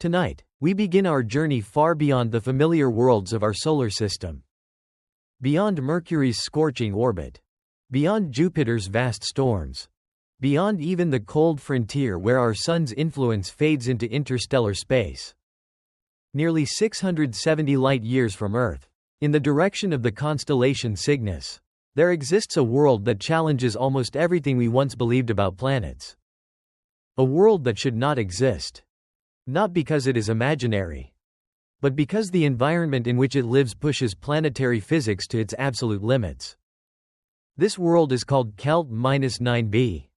Tonight, we begin our journey far beyond the familiar worlds of our solar system. Beyond Mercury's scorching orbit. Beyond Jupiter's vast storms. Beyond even the cold frontier where our sun's influence fades into interstellar space. Nearly 670 light-years from Earth, in the direction of the constellation Cygnus, there exists a world that challenges almost everything we once believed about planets. A world that should not exist. Not because it is imaginary, but because the environment in which it lives pushes planetary physics to its absolute limits. This world is called Celt-9b.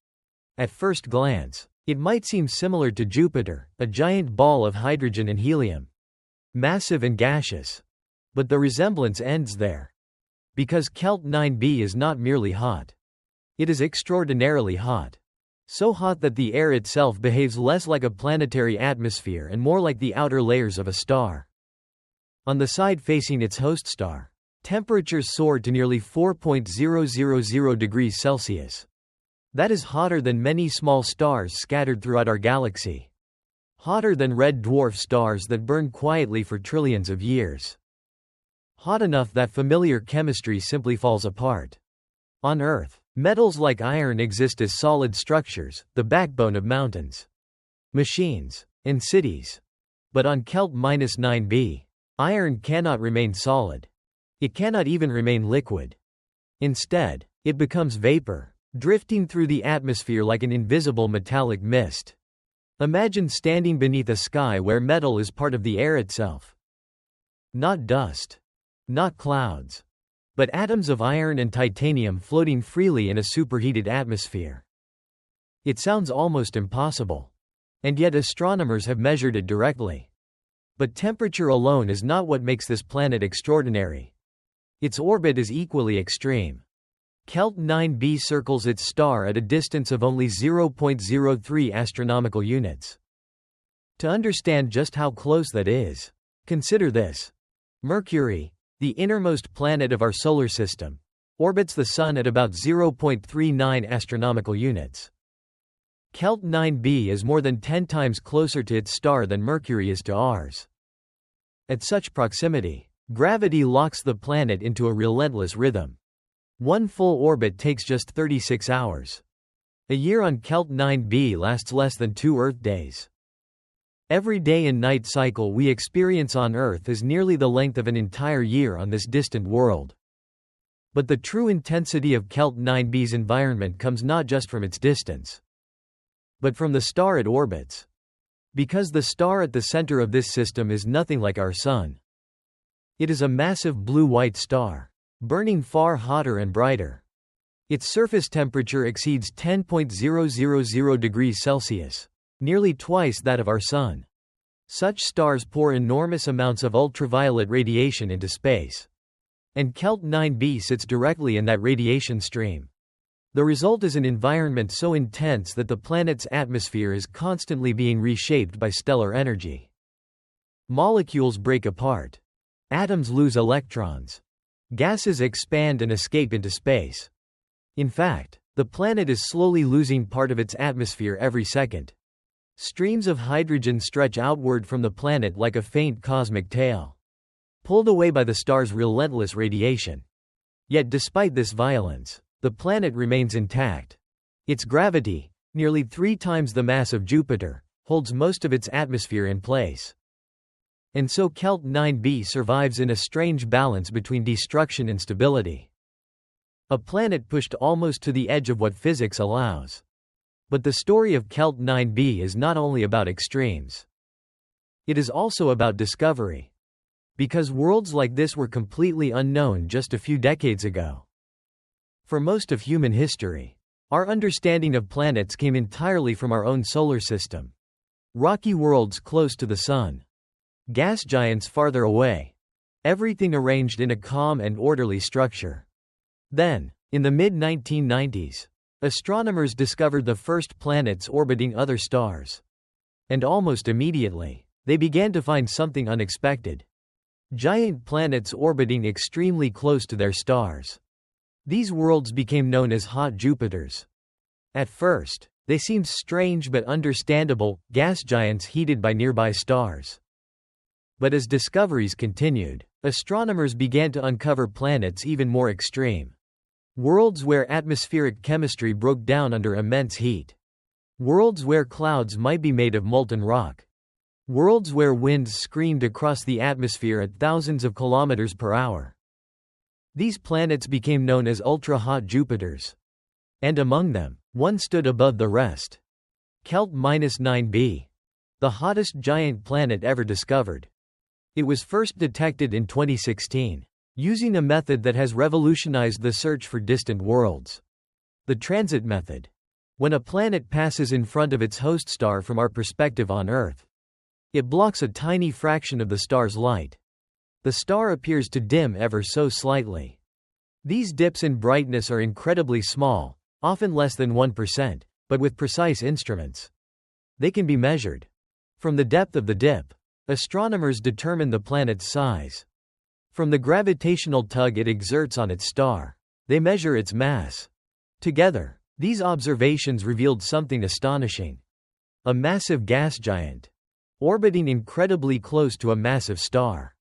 At first glance, it might seem similar to Jupiter, a giant ball of hydrogen and helium. Massive and gaseous. But the resemblance ends there. Because Celt-9b is not merely hot. It is extraordinarily hot. So hot that the air itself behaves less like a planetary atmosphere and more like the outer layers of a star. On the side facing its host star, temperatures soar to nearly 4.000 degrees Celsius. That is hotter than many small stars scattered throughout our galaxy. Hotter than red dwarf stars that burn quietly for trillions of years. Hot enough that familiar chemistry simply falls apart. On Earth, metals like iron exist as solid structures, the backbone of mountains, machines, and cities. But on Celt-9b, iron cannot remain solid. It cannot even remain liquid. Instead, it becomes vapor, drifting through the atmosphere like an invisible metallic mist. Imagine standing beneath a sky where metal is part of the air itself. Not dust. Not clouds. But atoms of iron and titanium floating freely in a superheated atmosphere. It sounds almost impossible. And yet astronomers have measured it directly. But temperature alone is not what makes this planet extraordinary. Its orbit is equally extreme. Celt-9b circles its star at a distance of only 0.03 astronomical units. To understand just how close that is, consider this. Mercury, the innermost planet of our solar system, orbits the Sun at about 0.39 astronomical units. Celt-9b is more than 10 times closer to its star than Mercury is to ours. At such proximity, gravity locks the planet into a relentless rhythm. One full orbit takes just 36 hours. A year on Celt-9b lasts less than 2 Earth days. Every day and night cycle we experience on Earth is nearly the length of an entire year on this distant world. But the true intensity of Celt-9b's environment comes not just from its distance, but from the star it orbits. Because the star at the center of this system is nothing like our Sun. It is a massive blue-white star, burning far hotter and brighter. Its surface temperature exceeds 10.000 degrees Celsius. Nearly twice that of our Sun. Such stars pour enormous amounts of ultraviolet radiation into space. And Celt-9b sits directly in that radiation stream. The result is an environment so intense that the planet's atmosphere is constantly being reshaped by stellar energy. Molecules break apart. Atoms lose electrons. Gases expand and escape into space. In fact, the planet is slowly losing part of its atmosphere every second. Streams of hydrogen stretch outward from the planet like a faint cosmic tail, pulled away by the star's relentless radiation. Yet despite this violence, the planet remains intact. Its gravity, nearly 3 times the mass of Jupiter, holds most of its atmosphere in place. And so Celt-9b survives in a strange balance between destruction and stability. A planet pushed almost to the edge of what physics allows. But the story of Celt-9b is not only about extremes. It is also about discovery. Because worlds like this were completely unknown just a few decades ago. For most of human history, our understanding of planets came entirely from our own solar system. Rocky worlds close to the Sun. Gas giants farther away. Everything arranged in a calm and orderly structure. Then, in the mid-1990s, astronomers discovered the first planets orbiting other stars. And almost immediately, they began to find something unexpected. Giant planets orbiting extremely close to their stars. These worlds became known as hot Jupiters. At first, They seemed strange but understandable, gas giants heated by nearby stars. But as discoveries continued, astronomers began to uncover planets even more extreme. Worlds where atmospheric chemistry broke down under immense heat. Worlds where clouds might be made of molten rock. Worlds where winds screamed across the atmosphere at thousands of kilometers per hour. These planets became known as ultra-hot Jupiters. And among them, one stood above the rest. Kelt-9b. The hottest giant planet ever discovered. It was first detected in 2016, using a method that has revolutionized the search for distant worlds. The transit method. When a planet passes in front of its host star from our perspective on Earth, it blocks a tiny fraction of the star's light. The star appears to dim ever so slightly. These dips in brightness are incredibly small, often less than 1%, but with precise instruments, they can be measured. From the depth of the dip, astronomers determine the planet's size. From the gravitational tug it exerts on its star, they measure its mass. Together, these observations revealed something astonishing. A massive gas giant, orbiting incredibly close to a massive star,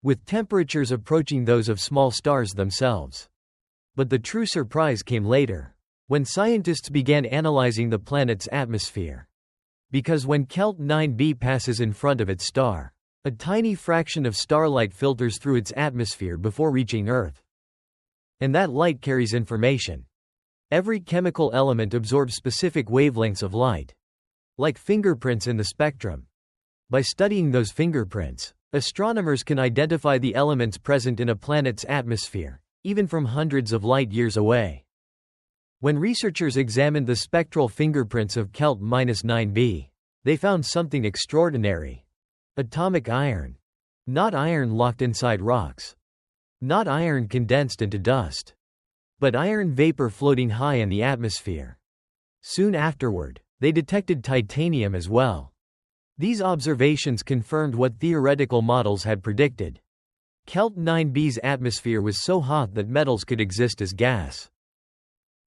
with temperatures approaching those of small stars themselves. But the true surprise came later, when scientists began analyzing the planet's atmosphere. Because when Kelt-9b passes in front of its star, a tiny fraction of starlight filters through its atmosphere before reaching Earth. And that light carries information. Every chemical element absorbs specific wavelengths of light, like fingerprints in the spectrum. By studying those fingerprints, astronomers can identify the elements present in a planet's atmosphere, even from hundreds of light-years away. When researchers examined the spectral fingerprints of Kelt-9b, they found something extraordinary. Atomic iron. Not iron locked inside rocks. Not iron condensed into dust. But iron vapor floating high in the atmosphere. Soon afterward, they detected titanium as well. These observations confirmed what theoretical models had predicted. Kelt-9b's atmosphere was so hot that metals could exist as gas.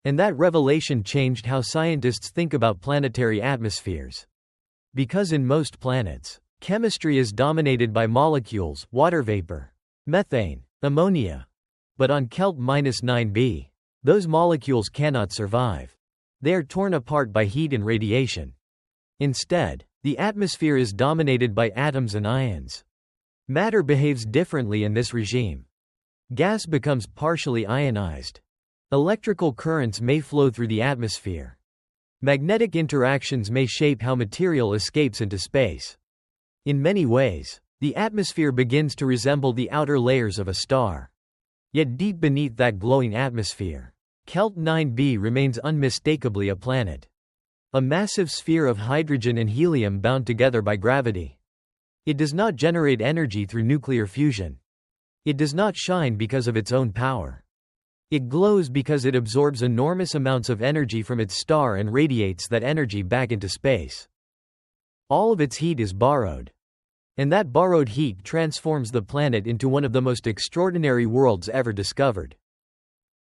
And that revelation changed how scientists think about planetary atmospheres. Because in most planets, chemistry is dominated by molecules, water vapor, methane, ammonia. But on Kelt-9b, those molecules cannot survive. They are torn apart by heat and radiation. Instead, the atmosphere is dominated by atoms and ions. Matter behaves differently in this regime. Gas becomes partially ionized. Electrical currents may flow through the atmosphere. Magnetic interactions may shape how material escapes into space. In many ways, the atmosphere begins to resemble the outer layers of a star. Yet deep beneath that glowing atmosphere, Kelt-9b remains unmistakably a planet. A massive sphere of hydrogen and helium bound together by gravity. It does not generate energy through nuclear fusion. It does not shine because of its own power. It glows because it absorbs enormous amounts of energy from its star and radiates that energy back into space. All of its heat is borrowed. And that borrowed heat transforms the planet into one of the most extraordinary worlds ever discovered.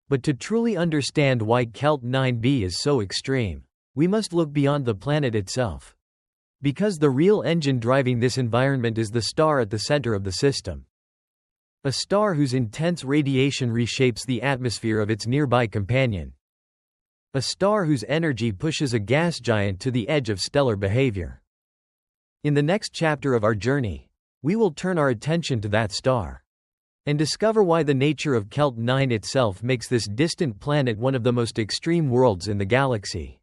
But to truly understand why Kelt-9b is so extreme, we must look beyond the planet itself. Because the real engine driving this environment is the star at the center of the system. A star whose intense radiation reshapes the atmosphere of its nearby companion. A star whose energy pushes a gas giant to the edge of stellar behavior. In the next chapter of our journey, we will turn our attention to that star and discover why the nature of Kelt-9 itself makes this distant planet one of the most extreme worlds in the galaxy.